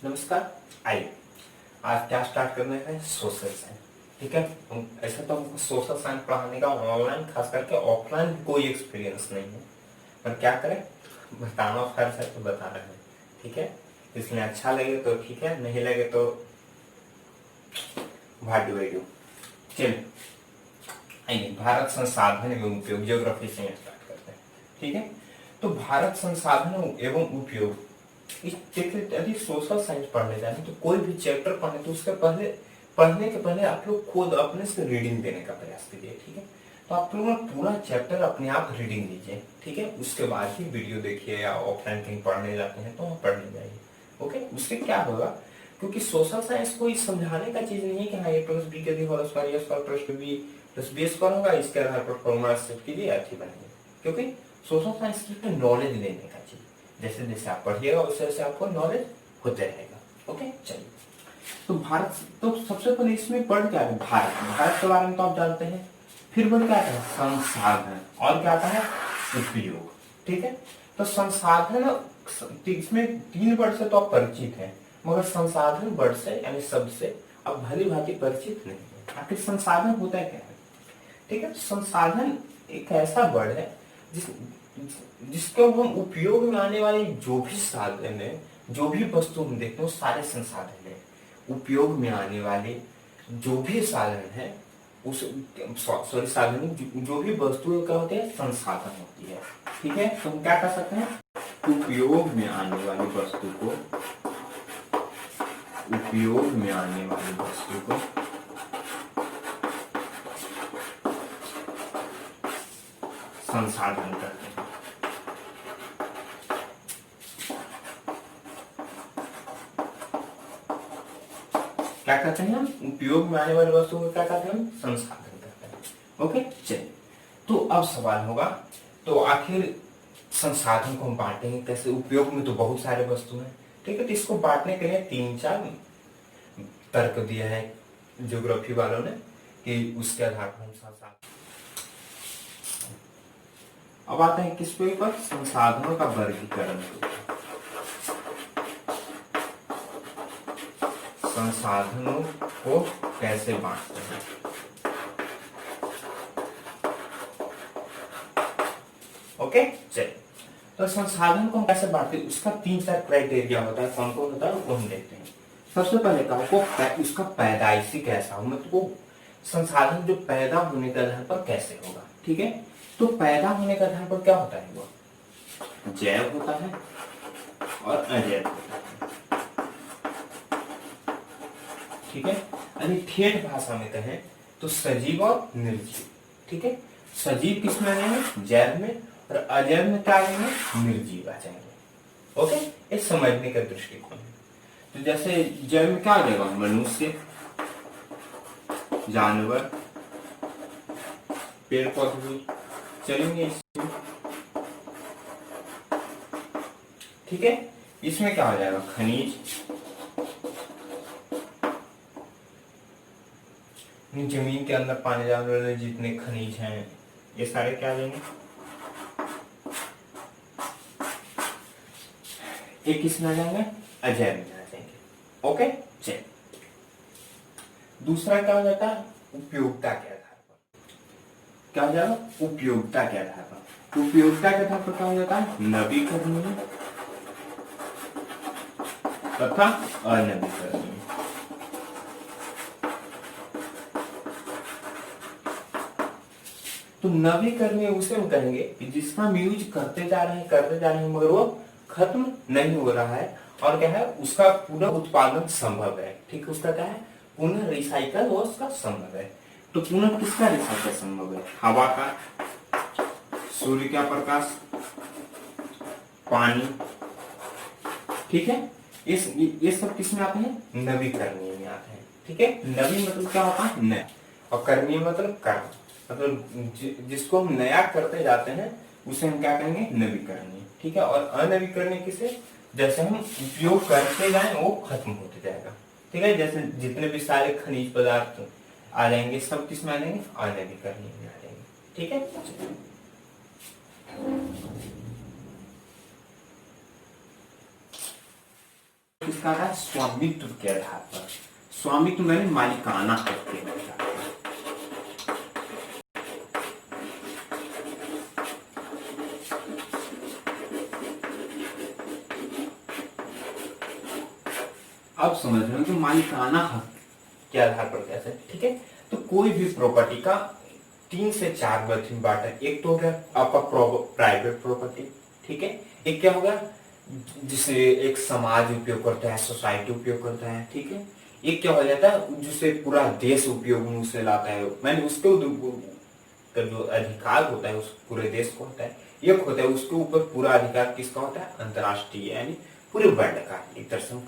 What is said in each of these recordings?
नमस्कार। आइए आज क्या स्टार्ट करने हैं, सोशल साइंस। ठीक है, ऐसा तो हमको सोशल साइंस पढ़ाने का ऑनलाइन खास करके ऑफलाइन कोई एक्सपीरियंस नहीं है, पर क्या करें, बताना फर्ज है तो बता रहे हैं। ठीक है, इसलिए अच्छा लगे तो ठीक है, नहीं लगे तो भाड़ डू। चलिए आइए भारत संसाधन एवं उपयोग, ज्योग्राफी से स्टार्ट करते हैं। ठीक है, तो भारत संसाधन एवं उपयोग, इस यदि सोशल साइंस पढ़ने जाए तो कोई भी चैप्टर पढ़ने तो उसके पढ़ने के पहले आप लोग खुद अपने से रीडिंग देने का प्रयास कीजिए। ठीक है, तो आप लोग पूरा चैप्टर अपने आप रीडिंग लीजिए। ठीक है, उसके बाद ही वीडियो देखिए या ऑफलाइन कहीं पढ़ने जाते हैं तो वहाँ पढ़ने जाइए। ओके, उससे क्या होगा, क्योंकि सोशल साइंस कोई समझाने का चीज नहीं है कि हाँ ए प्लस बी के whole square a square plus b plus b square होगा, इसके आधार पर फॉर्मूला सेट कीजिए अच्छी बनेगी। क्योंकि सोशल साइंस की नॉलेज लेने का चीज, जैसे जैसे आप पढ़िएगा वैसे वैसे आपको नॉलेज होते रहेगा। ओके चलिए, तो भारत, तो सबसे पहले इसमें पढ़ क्या है, भारत भारत के बारे में तो आप जानते हैं। फिर बढ़ क्या है, संसाधन, और क्या आता है, उपयोग। ठीक है, तो संसाधन, इसमें 3 वर्ड से तो आप परिचित हैं, मगर संसाधन वर्ड से यानी शब्द से आप भली भांति परिचित नहीं है। आखिर संसाधन होता है क्या है। ठीक है, संसाधन एक ऐसा वर्ड है जिसको हम उपयोग में आने वाले जो भी साधन है, जो भी वस्तु हम देखते हैं, सारे संसाधन है। उपयोग में आने वाले जो भी साधन है, उस सॉरी साधन, जो भी वस्तु क्या होती है, संसाधन होती है। ठीक है, तो हम क्या कर सकते हैं, उपयोग में आने वाली वस्तु को, उपयोग में आने वाली वस्तु को संसाधन करते हैं। क्या कहते हैं हम, उपयोग में आने वाली वस्तु को क्या कहते हैं हम, संसाधन कहते हैं। ओके चलिए, तो अब सवाल होगा, तो आखिर संसाधन को हम बांटेंगे कैसे, उपयोग में तो बहुत सारे वस्तु हैं। ठीक है, तो इसको बांटने के लिए 3-4 तर्क दिया है ज्योग्राफी वालों ने कि उसके आधार पर हम संसाधन। अब आते हैं किस पे पर, संसाधनों का वर्गीकरण। संसाधनों को कैसे बांटते हैं। ओके चलिए, तो संसाधन को हम कैसे बांटते हैं, उसका 3-4 क्राइटेरिया होता है, कौन कौन होता है वो हम देखते हैं। सबसे पहले कहा उसका पैदाइशी कैसा हो, मतलब वो संसाधन जो पैदा होने के आधार पर कैसे होगा। ठीक है, तो पैदा होने के आधार पर क्या होता है, वो जैव होता है और अजैव होता है। ठीक है, यानी ठेठ भाषा में कहें तो सजीव और निर्जीव। ठीक है, सजीव किस में आएंगे, जैव में, और अजैव में क्या आएंगे, निर्जीव आ जाएंगे। ओके, ये समझने का दृष्टिकोण है। तो जैसे जैव में क्या आ जाएगा, मनुष्य, जानवर, पेड़ पौधे चलेंगे इसमें। ठीक है, इसमें क्या हो जाएगा, खनिज, जमीन के अंदर पाने जाने वाले जितने खनिज हैं ये सारे क्या आ जाएंगे, एक किसमें आ जाएंगे, अजैव में आ जाएंगे। ओके चलिए, दूसरा क्या हो जाता है, उपयोगिता के आधार पर। क्या हो जाएगा, उपयोगिता के आधार पर। उपयोगिता के आधार पर क्या हो जाता है, नवीकरणीय तथा अनवीकरणीय। तो नवीकरणीय उसे हम कहेंगे कि जिसका हम यूज करते जा रहे हैं मगर वो खत्म नहीं हो रहा है, और क्या है, उसका पुनः उत्पादन संभव है। ठीक है, उसका क्या है, पुनः रिसाइकल वो उसका संभव है। तो पुनः किसका रिसाइकल संभव है, हवा का, सूर्य का प्रकाश, पानी। ठीक है, ये सब किसमें आते हैं, नवीकरणीय में आते हैं। ठीक है, नवी मतलब क्या होता है, नया, और करणीय मतलब कर्म, मतलब जिसको हम नया करते जाते हैं उसे हम क्या कहेंगे, नवीकरणीय। ठीक है, और अनवीकरणीय किसे, जैसे हम उपयोग करते जाएं वो खत्म होते जाएगा। ठीक है, जैसे जितने भी सारे खनिज पदार्थ आ जाएंगे सब किसमें आ जाएंगे, अनवीकरणीय में आ जाएंगे। ठीक है, किसका आता है? स्वामित्व के आधार पर। स्वामित्व मैंने मालिकाना हक के आधार पर। अब समझ रहे हो कि मालिकाना हक के आधार पर कैसे, ठीक है। तो कोई भी प्रॉपर्टी का 3 से 4 में बांटा। एक तो हो गया आपका प्राइवेट प्रॉपर्टी, ठीक है। एक क्या होगा जिसे एक समाज उपयोग करता है, सोसाइटी उपयोग करता है, ठीक है। एक क्या हो जाता है जिसे पूरा देश उपयोग में उसे लाता है, मैंने उसके का जो अधिकार होता है उस पूरे देश को होता है। एक होता है उसके ऊपर पूरा अधिकार किसका होता है? अंतर्राष्ट्रीय, यानी पूरे वर्ल्ड का, एक तरह से हम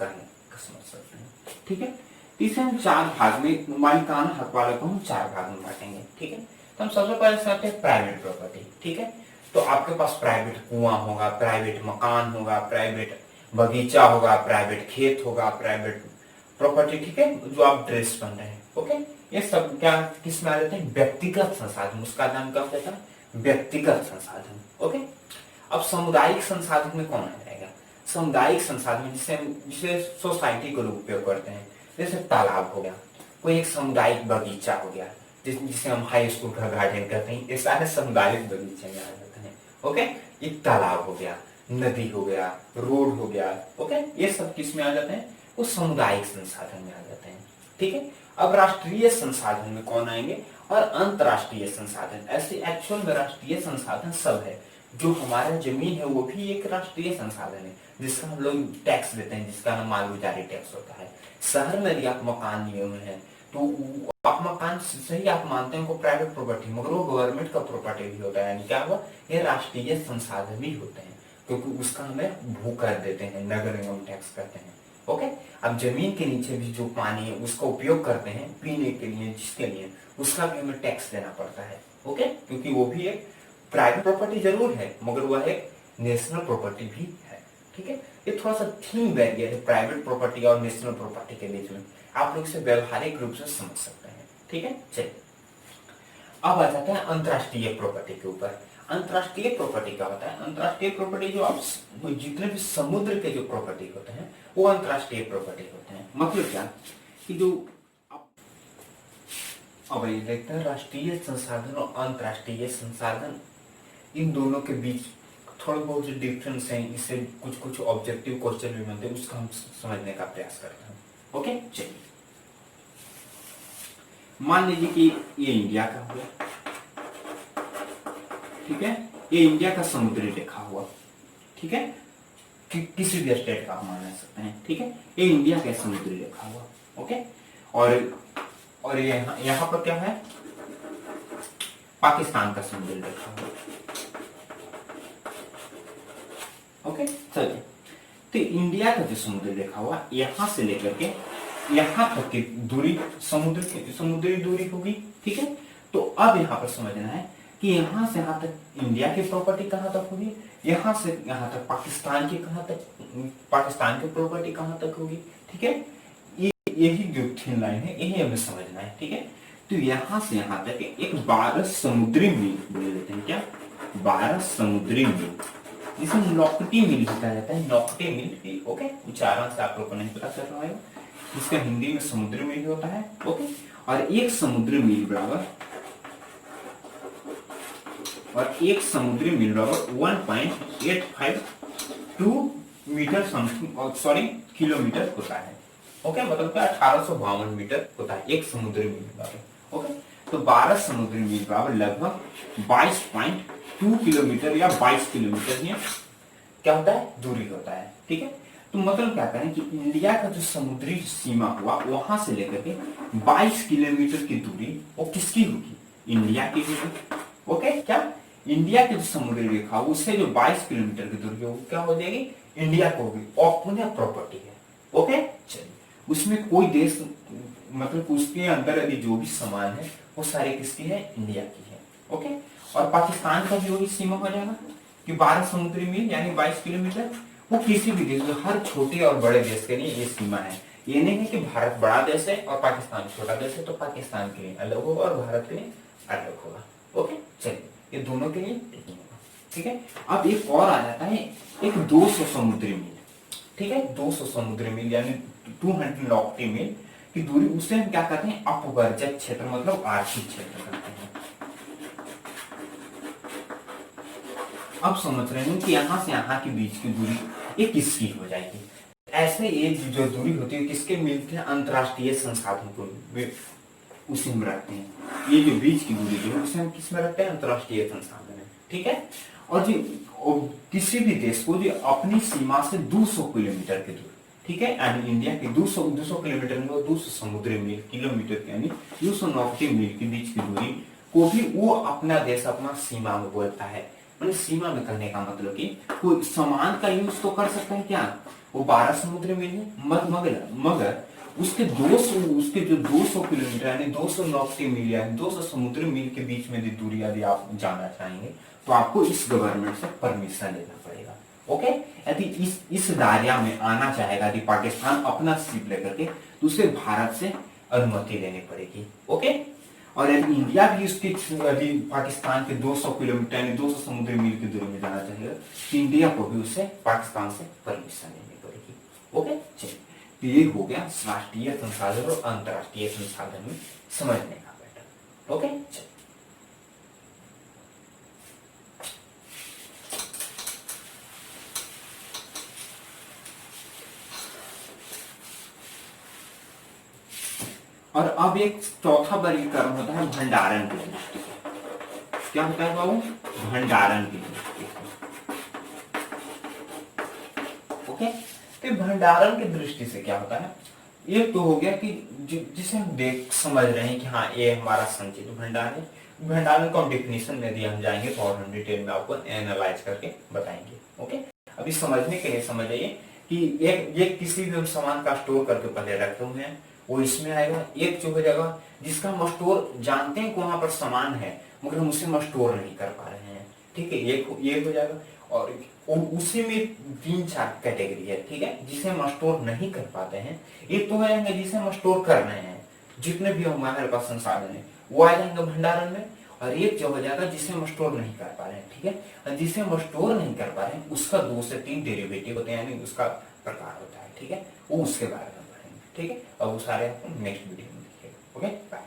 समझ सकते हैं, ठीक है। इसे हम 4 भाग में, मालिकाना हक वाले को हम 4 भाग में बांटेंगे, ठीक है। तो हम सबसे पहले से आते हैं प्राइवेट प्रॉपर्टी, ठीक है। तो आपके पास प्राइवेट कुआं होगा, प्राइवेट मकान होगा, प्राइवेट बगीचा होगा, प्राइवेट खेत होगा, प्राइवेट प्रॉपर्टी, ठीक है, जो आप ड्रेस पहन रहे हैं, ओके। ये सब क्या किस में आ जाते हैं? व्यक्तिगत संसाधन। उसका नाम क्या होता है? व्यक्तिगत संसाधन, ओके। अब सामुदायिक संसाधन में कौन आ जाएगा? सामुदायिक संसाधन जिसे सोसाइटी को लोग उपयोग करते हैं, जैसे तालाब हो गया, कोई एक सामुदायिक बगीचा हो गया, जिसे हम हाई स्कूल का गार्डन कहते हैं, ये सारे सामुदायिक बगीचे में आ जाते हैं, ओके। एक तालाब हो गया, नदी हो गया, रोड हो गया, ओके, ये सब किस में आ जाते हैं? वो सामुदायिक संसाधन में आ जाते हैं, ठीक है। अब राष्ट्रीय संसाधन में कौन आएंगे? और अंतरराष्ट्रीय संसाधन। ऐसे एक्चुअल में राष्ट्रीय संसाधन सब है। जो हमारा जमीन है वो भी एक राष्ट्रीय संसाधन है, जिसका हम लोग टैक्स देते हैं, जिसका नाम मालगुजारी टैक्स होता है। शहर में यदि आप मकान लिए हुए हैं तो आप मकान सही आप मानते हैं को प्राइवेट प्रॉपर्टी, मगर वो गवर्नमेंट का प्रॉपर्टी भी होता है, यानी क्या हुआ? ये राष्ट्रीय संसाधन भी होते हैं, क्योंकि उसका हमें भू कर देते हैं, नगर निगम टैक्स करते हैं, ओके। अब जमीन के नीचे भी जो पानी है उसका उपयोग करते हैं पीने के लिए, जिसके लिए उसका भी हमें टैक्स देना पड़ता है, ओके, क्योंकि वो भी एक प्राइवेट प्रॉपर्टी जरूर है, मगर वह एक नेशनल प्रॉपर्टी भी है, ठीक है। ये थोड़ा सा थीम बैरियर है प्राइवेट प्रॉपर्टी और नेशनल प्रॉपर्टी के बीच में, आप लोग इसे व्यवहारिक रूप से समझ सकते हैं, ठीक है। चलिए अब आ जाते हैं अंतरराष्ट्रीय प्रॉपर्टी के ऊपर। अंतरराष्ट्रीय प्रॉपर्टी क्या होता है? अंतरराष्ट्रीय प्रॉपर्टी जो आप जितने भी समुद्र के जो प्रॉपर्टी होते हैं वो अंतरराष्ट्रीय प्रॉपर्टी होते हैं। मतलब क्या कि जो अब ये देखते हैं राष्ट्रीय संसाधन और अंतरराष्ट्रीय संसाधन, इन दोनों के बीच थोड़ा बहुत जो डिफरेंस है, इससे कुछ कुछ ऑब्जेक्टिव क्वेश्चन भी बनते हैं, उसका हम समझने का प्रयास करते हैं, ओके। चलिए मान लीजिए कि ये इंडिया का हुआ, ठीक है, ये इंडिया का समुद्री रेखा हुआ, ठीक है, किसी भी स्टेट का आप मान सकते हैं, ठीक है। ये इंडिया का समुद्री रेखा हुआ, ओके। और यहाँ पर क्या है? पाकिस्तान का समुद्री रेखा हुआ, ओके। चलिए तो इंडिया का जो समुद्री रेखा हुआ यहां से लेकर के यहां तक की दूरी समुद्री दूरी होगी, ठीक है। तो अब यहां पर समझना है कि यहां से यहां तक इंडिया की प्रॉपर्टी कहां तक होगी, यहां से यहां तक पाकिस्तान की प्रॉपर्टी कहां तक होगी, ठीक है। यही जो थिन लाइन है यही हमें समझना है, ठीक है। तो यहां से यहां तक एक 12 समुद्री मील बोल देते हैं, क्या? 12 समुद्री मील, जिसे नौकटी मील कहा जाता है, नौकटी मील, ओके। उच्चारण से आप लोग को नहीं पता चल रहा है, इसका हिंदी में समुद्री मील होता है, ओके। और एक समुद्री मील बराबर 1.852 मीटर समथिंग, सॉरी किलोमीटर होता है, ओके। मतलब क्या 1852 मीटर होता है एक समुद्री मील बराबर, ओके। तो 12 समुद्री मील बराबर लगभग 22.2 किलोमीटर या 22 किलोमीटर ही क्या होता है? दूरी होता है, ठीक है। तो मतलब क्या करें कि इंडिया का जो समुद्री सीमा हुआ वहां से लेकर के 22 किलोमीटर की दूरी वो किसकी होगी? इंडिया की होगी, ओके। क्या इंडिया की जो समुद्री रेखा उससे जो 22 किलोमीटर की दूरी होगी क्या हो जाएगी? इंडिया को होगी, और पुनः प्रॉपर्टी है, ओके। चलिए उसमें कोई देश मतलब उसके अंदर यदि जो भी सामान है वो सारे किसकी है? इंडिया की है, ओके। और पाकिस्तान का भी वही सीमा हो जाएगा कि 12 समुद्री मील यानी 22 किलोमीटर, वो किसी भी देश, हर छोटे और बड़े देश के लिए ये सीमा है। ये नहीं है कि भारत बड़ा देश है और पाकिस्तान छोटा देश है तो पाकिस्तान के लिए अलग होगा और भारत के लिए अलग होगा, ओके। चलिए ये दोनों के लिए नहीं होगा, ठीक है। अब एक और आ जाता है एक 200 समुद्री मील, ठीक है, 200 समुद्री मील यानी 200 नॉटिकल मील की दूरी, उसे हम क्या कहते हैं, अपवर्जक क्षेत्र मतलब आर्थिक क्षेत्र कहते हैं। अब समझ रहे हैं कि यहां से यहां के बीच की दूरी ये किसकी हो जाएगी। ऐसे ये जो दूरी होती है किसके मिलते हैं, अंतरराष्ट्रीय संसाधन को उसी में रखते हैं। ये जो बीच की दूरी जो है उसे हम किस में रखते हैं, अंतरराष्ट्रीय संसाधन है, ठीक है। और जो किसी भी देश को जो अपनी सीमा से 200 किलोमीटर की दूरी, ठीक है, यानी इंडिया की 200 किलोमीटर में 200 समुद्री मील किलोमीटर यानी 200 नॉटिकल मील के बीच की दूरी को भी वो अपना देश अपना सीमा में बोलता है। मतलब सीमा में करने का मतलब कि कोई सामान का यूज तो कर सकते हैं क्या, वो 12 समुद्री मील है, मगर उसके उसके जो 200 किलोमीटर यानी 200 नॉटिकल मील यानी 200 समुद्री मील के बीच में दूरी यदि आप जाना चाहेंगे तो आपको इस गवर्नमेंट से परमिशन लेना पड़ेगा। ओके, यदि इस दायरा में आना चाहेगा यदि पाकिस्तान अपना शिप लेकर के तो उसे भारत से अनुमति लेनी पड़ेगी। ओके, और यदि इंडिया भी उसके यदि पाकिस्तान के 200 किलोमीटर यानी 200 समुद्री मील की दूरी में जाना चाहेगा तो इंडिया को भी उससे पाकिस्तान से परमिशन लेनी पड़ेगी। ओके, चलिए, तो ये हो गया राष्ट्रीय संसाधन और अंतरराष्ट्रीय संसाधन में समझने का पैटर्न। ओके, चलिए, और अब एक चौथा वर्गीकरण होता है भंडारण की दृष्टि से। क्या होता है बाबू, भंडारण की दृष्टि से। ओके, तो भंडारण की दृष्टि से क्या होता है, ये तो हो गया कि जिसे हम देख समझ रहे हैं कि हाँ ये हमारा संचित भंडार है। भंडारण का डेफिनेशन में यदि हम जाएंगे तो और हम डिटेल में आपको एनालाइज करके बताएंगे। ओके, अभी समझने के लिए समझ आइए कि एक किसी भी सामान का स्टोर करके पहले रखे हुए हैं वो इसमें आएगा। एक जो हो जाएगा जिसका हम स्टोर जानते हैं कि वहां पर सामान है मगर हम उसे स्टोर नहीं कर पा रहे हैं, ठीक है, ये हो जाएगा। और उसी में 3-4 कैटेगरी है, ठीक है, जिसे हम स्टोर नहीं कर पाते हैं। एक तो हो जाएंगे जिसे हम स्टोर कर रहे हैं, जितने भी हमारे पास संसाधन है वो आ जाएंगे भंडारण में। और एक जो हो जाएगा जिसे हम स्टोर नहीं कर पा रहे हैं, ठीक है, और जिसे हम स्टोर नहीं कर पा रहे हैं उसका 2 से 3 डेरिवेटिव होते हैं यानी उसका प्रकार होता है, ठीक है, वो उसके बारे में पढ़ेंगे, ठीक है। अब वो सारे आपको नेक्स्ट वीडियो में दिखेगा। Okay, bye.